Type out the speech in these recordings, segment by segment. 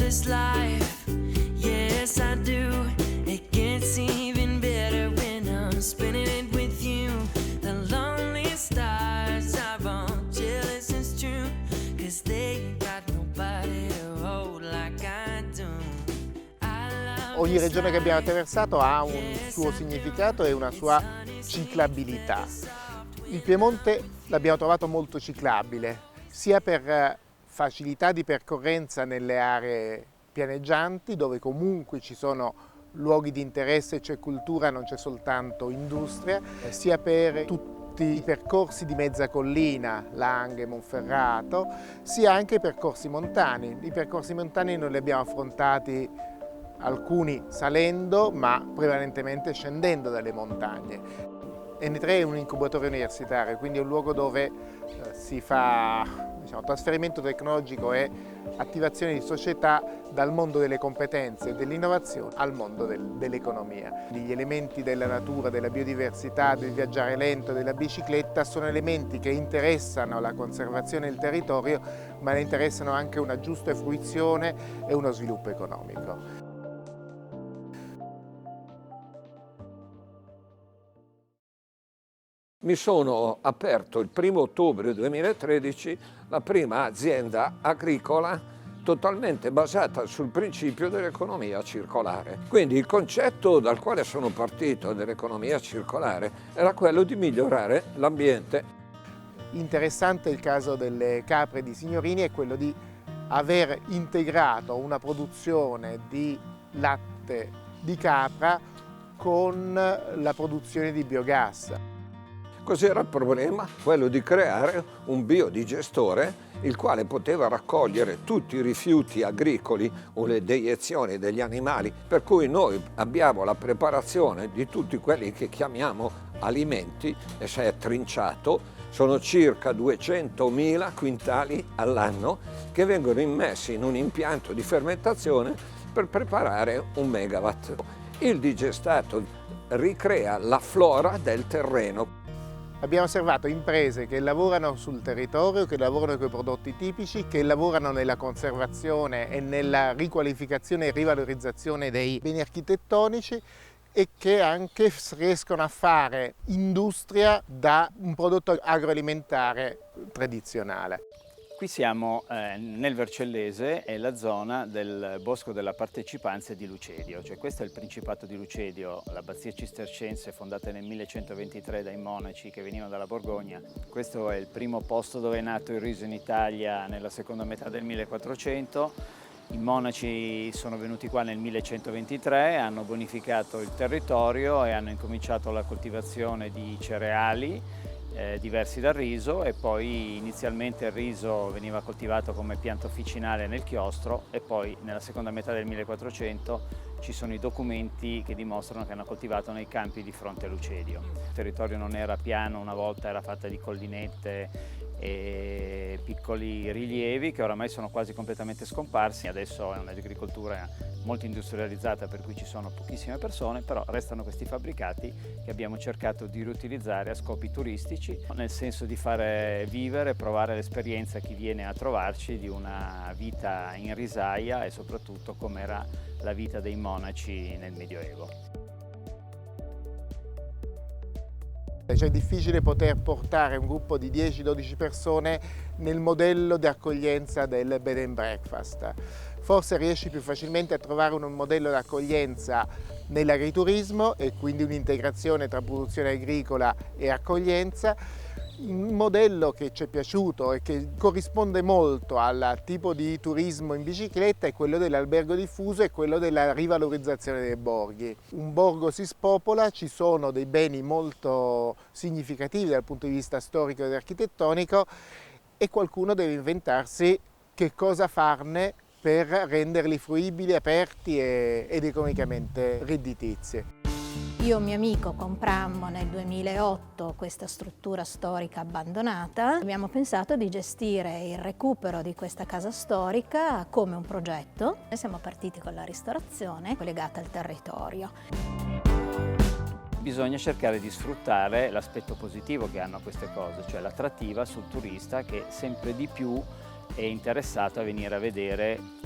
this life. Yes, I do. It gets even better when I'm spinning it with you. The lonely stars are all jealous, it's true. 'Cause they got nobody to hold like I do. Ogni regione che abbiamo attraversato ha un suo significato e una sua ciclabilità. Il Piemonte l'abbiamo trovato molto ciclabile, sia per facilità di percorrenza nelle aree pianeggianti, dove comunque ci sono luoghi di interesse, c'è cultura, non c'è soltanto industria, sia per tutti i percorsi di mezza collina, Langhe, Monferrato, sia anche i percorsi montani. I percorsi montani non li abbiamo affrontati alcuni salendo, ma prevalentemente scendendo dalle montagne. N3 è un incubatore universitario, quindi è un luogo dove si fa trasferimento tecnologico e attivazione di società dal mondo delle competenze e dell'innovazione al mondo dell'economia. Gli elementi della natura, della biodiversità, del viaggiare lento, della bicicletta sono elementi che interessano la conservazione del territorio, ma ne interessano anche una giusta fruizione e uno sviluppo economico. Mi sono aperto il 1° ottobre 2013 la prima azienda agricola totalmente basata sul principio dell'economia circolare. Quindi il concetto dal quale sono partito dell'economia circolare era quello di migliorare l'ambiente. Interessante il caso delle capre di Signorini è quello di aver integrato una produzione di latte di capra con la produzione di biogas. Cos'era il problema? Quello di creare un biodigestore il quale poteva raccogliere tutti i rifiuti agricoli o le deiezioni degli animali, per cui noi abbiamo la preparazione di tutti quelli che chiamiamo alimenti, e se è trinciato sono circa 200.000 quintali all'anno che vengono immessi in un impianto di fermentazione per preparare 1 megawatt. Il digestato ricrea la flora del terreno. Abbiamo osservato imprese che lavorano sul territorio, che lavorano con i prodotti tipici, che lavorano nella conservazione e nella riqualificazione e rivalorizzazione dei beni architettonici e che anche riescono a fare industria da un prodotto agroalimentare tradizionale. Qui siamo nel Vercellese, è la zona del Bosco della Partecipanza di Lucedio, cioè questo è il Principato di Lucedio, l'abbazia cistercense fondata nel 1123 dai monaci che venivano dalla Borgogna. Questo è il primo posto dove è nato il riso in Italia nella seconda metà del 1400. I monaci sono venuti qua nel 1123, hanno bonificato il territorio e hanno incominciato la coltivazione di cereali diversi dal riso, e poi inizialmente il riso veniva coltivato come pianta officinale nel chiostro, e poi nella seconda metà del 1400 ci sono i documenti che dimostrano che hanno coltivato nei campi di fronte a Lucedio. Il territorio non era piano, una volta era fatta di collinette e piccoli rilievi che oramai sono quasi completamente scomparsi. Adesso è un'agricoltura molto industrializzata, per cui ci sono pochissime persone, però restano questi fabbricati che abbiamo cercato di riutilizzare a scopi turistici, nel senso di fare vivere, provare l'esperienza a chi viene a trovarci di una vita in risaia e soprattutto com'era la vita dei monaci nel Medioevo. Cioè è difficile poter portare un gruppo di 10-12 persone nel modello di accoglienza del bed and breakfast. Forse riesci più facilmente a trovare un modello di accoglienza nell'agriturismo e quindi un'integrazione tra produzione agricola e accoglienza. Un modello che ci è piaciuto e che corrisponde molto al tipo di turismo in bicicletta è quello dell'albergo diffuso e quello della rivalorizzazione dei borghi. Un borgo si spopola, ci sono dei beni molto significativi dal punto di vista storico ed architettonico e qualcuno deve inventarsi che cosa farne per renderli fruibili, aperti ed economicamente redditizi. Io e un mio amico comprammo nel 2008 questa struttura storica abbandonata. Abbiamo pensato di gestire il recupero di questa casa storica come un progetto. Noi siamo partiti con la ristorazione legata al territorio. Bisogna cercare di sfruttare l'aspetto positivo che hanno queste cose, cioè l'attrattiva sul turista che sempre di più è interessato a venire a vedere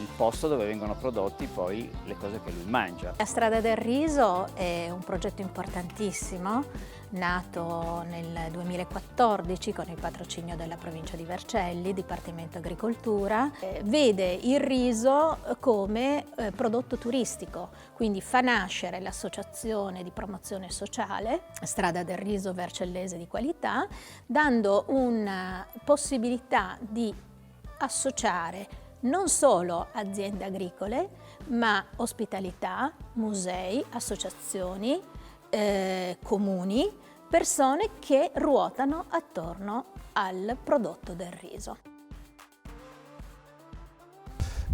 il posto dove vengono prodotti poi le cose che lui mangia. La Strada del Riso è un progetto importantissimo, nato nel 2014 con il patrocinio della provincia di Vercelli, Dipartimento Agricoltura. Vede il riso come prodotto turistico, quindi fa nascere l'associazione di promozione sociale Strada del Riso Vercellese di Qualità, dando una possibilità di associare non solo aziende agricole, ma ospitalità, musei, associazioni, comuni, persone che ruotano attorno al prodotto del riso.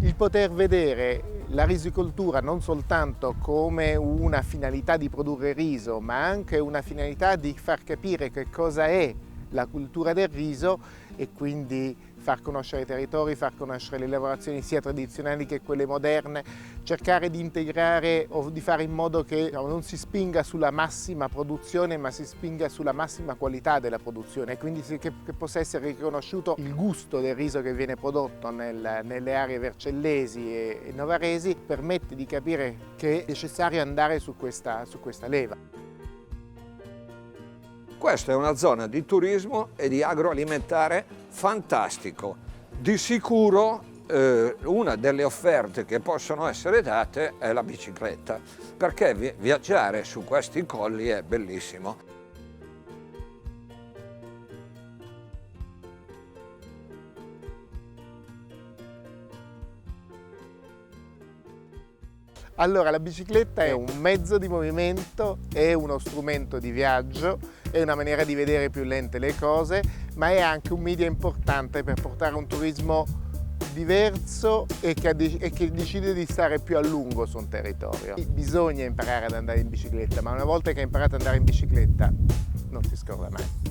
Il poter vedere la risicoltura non soltanto come una finalità di produrre riso, ma anche una finalità di far capire che cosa è la cultura del riso e quindi far conoscere i territori, far conoscere le lavorazioni sia tradizionali che quelle moderne, cercare di integrare o di fare in modo che non si spinga sulla massima produzione ma si spinga sulla massima qualità della produzione, quindi che possa essere riconosciuto il gusto del riso che viene prodotto nelle aree vercellesi e novaresi, permette di capire che è necessario andare su questa leva. Questa è una zona di turismo e di agroalimentare fantastico. Di sicuro una delle offerte che possono essere date è la bicicletta, perché viaggiare su questi colli è bellissimo. Allora, la bicicletta è un mezzo di movimento, è uno strumento di viaggio, è una maniera di vedere più lente le cose, ma è anche un media importante per portare un turismo diverso e che decide di stare più a lungo su un territorio. Bisogna imparare ad andare in bicicletta, ma una volta che hai imparato ad andare in bicicletta non si scorda mai.